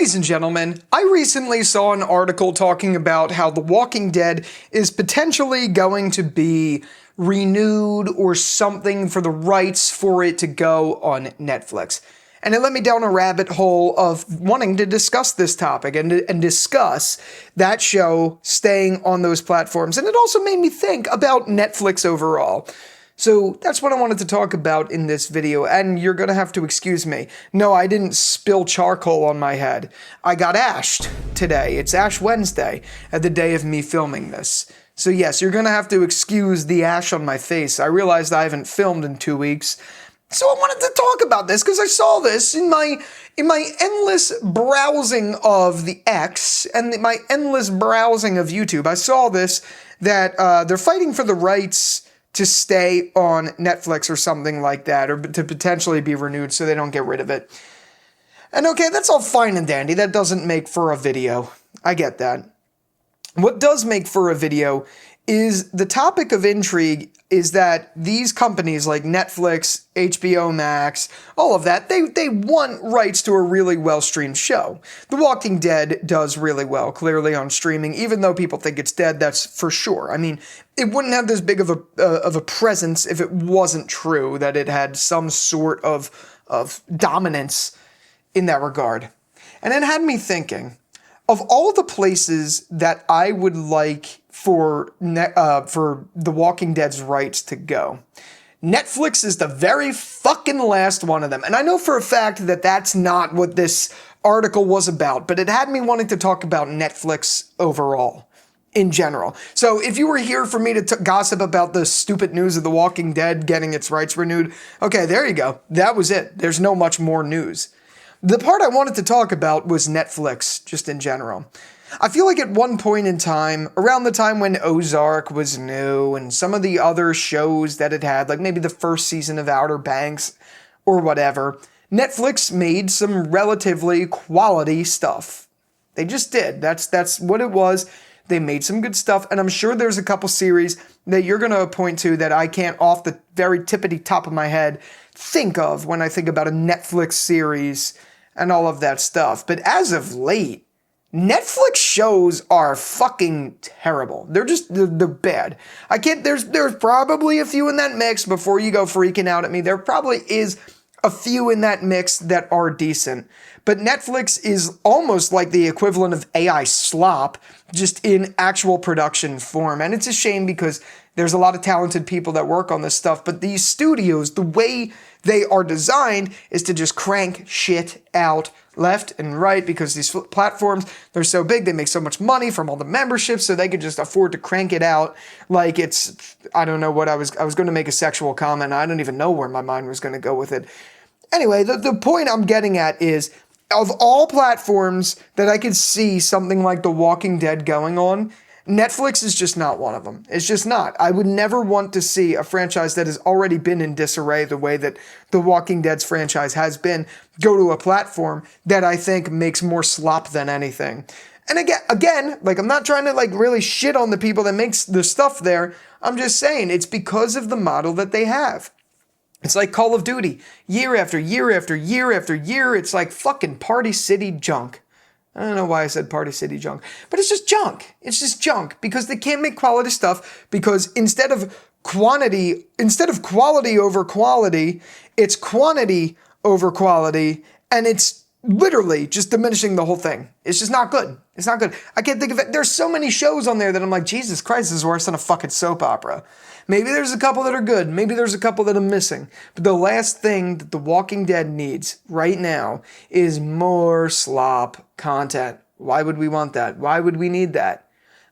Ladies and gentlemen, I recently saw an article talking about how The Walking Dead is potentially going to be renewed or something for the rights for it to go on Netflix. And it led me down a rabbit hole of wanting to discuss this topic and discuss that show staying on those platforms. And it also made me think about Netflix overall. So that's what I wanted to talk about in this video, and you're gonna have to excuse me. No, I didn't spill charcoal on my head. I got ashed today. It's Ash Wednesday, at the day of me filming this. So yes, you're gonna have to excuse the ash on my face. I realized I haven't filmed in 2 weeks, so I wanted to talk about this because I saw this in my endless browsing of the X and my endless browsing of YouTube. I saw this, that they're fighting for the rights to stay on Netflix or something like that, or to potentially be renewed so they don't get rid of it. And okay, that's all fine and dandy. That doesn't make for a video. I get that. What does make for a video is the topic of intrigue is that these companies like Netflix, HBO Max, all of that, they want rights to a really well-streamed show. The Walking Dead does really well, clearly on streaming, even though people think it's dead, that's for sure. I mean, it wouldn't have this big of a presence if it wasn't true that it had some sort of dominance in that regard. And it had me thinking, of all the places that I would like for The Walking Dead's rights to go, Netflix is the very fucking last one of them. And I know for a fact that that's not what this article was about, but it had me wanting to talk about Netflix overall, in general. So if you were here for me to gossip about the stupid news of The Walking Dead getting its rights renewed, okay, there you go. That was it. There's no much more news. The part I wanted to talk about was Netflix, just in general. I feel like at one point in time, around the time when Ozark was new and some of the other shows that it had, like maybe the first season of Outer Banks or whatever, Netflix made some relatively quality stuff. They just did. That's what it was. They made some good stuff, and I'm sure there's a couple series that you're going to point to that I can't, off the very tippity top of my head, think of when I think about a Netflix series and all of that stuff. But as of late, Netflix shows are fucking terrible. They're bad. There's probably a few in that mix before you go freaking out at me. There probably is a few in that mix that are decent. But Netflix is almost like the equivalent of AI slop, just in actual production form. And it's a shame because there's a lot of talented people that work on this stuff, but these studios, the way they are designed is to just crank shit out left and right because these platforms, they're so big, they make so much money from all the memberships, so they could just afford to crank it out like it's, I don't know what I was going to make a sexual comment. I don't even know where my mind was going to go with it. Anyway, the point I'm getting at is, of all platforms that I could see something like The Walking Dead going on, Netflix is just not one of them. It's just not. I would never want to see a franchise that has already been in disarray the way that The Walking Dead's franchise has been go to a platform that I think makes more slop than anything. And again, like, I'm not trying to like really shit on the people that makes the stuff there. I'm just saying it's because of the model that they have. It's like Call of Duty. Year after year after year after year, it's like fucking Party City junk. I don't know why I said Party City junk, but it's just junk. It's just junk because they can't make quality stuff because instead of quality over quality, it's quantity over quality, and it's literally just diminishing the whole thing. It's just not good. It's not good. I can't think of it. There's so many shows on there that I'm like, Jesus Christ, this is worse than a fucking soap opera. Maybe there's a couple that are good. Maybe there's a couple that I'm missing. But the last thing that The Walking Dead needs right now is more slop content. Why would we want that? Why would we need that?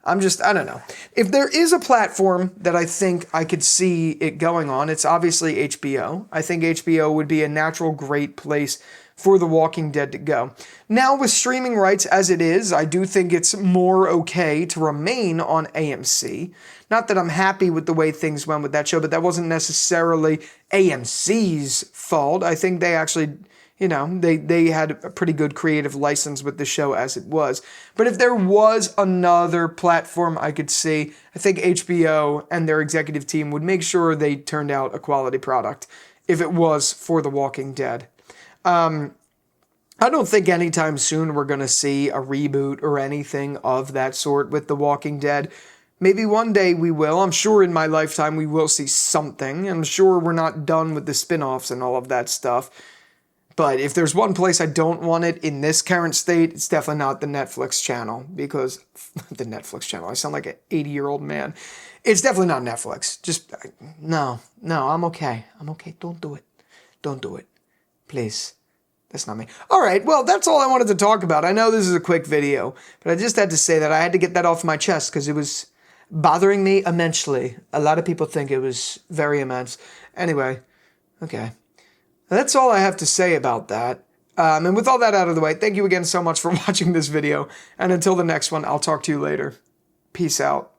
I don't know. If there is a platform that I think I could see it going on, it's obviously HBO. I think HBO would be a natural great place for The Walking Dead to go. Now, with streaming rights as it is, I do think it's more okay to remain on AMC. Not that I'm happy with the way things went with that show, but that wasn't necessarily AMC's fault. I think they actually, they had a pretty good creative license with the show as it was. But if there was another platform I could see, I think HBO and their executive team would make sure they turned out a quality product if it was for The Walking Dead. I don't think anytime soon we're going to see a reboot or anything of that sort with The Walking Dead. Maybe one day we will. I'm sure in my lifetime we will see something. I'm sure we're not done with the spin-offs and all of that stuff. But if there's one place I don't want it in this current state, it's definitely not the Netflix channel. Because the Netflix channel, I sound like an 80-year-old man. It's definitely not Netflix. Just, no, I'm okay. I'm okay. Don't do it. Don't do it. Please. That's not me. All right, well, that's all I wanted to talk about. I know this is a quick video, but I just had to say that I had to get that off my chest because it was bothering me immensely. A lot of people think it was very immense. Anyway, okay. That's all I have to say about that. And with all that out of the way, thank you again so much for watching this video. And until the next one, I'll talk to you later. Peace out.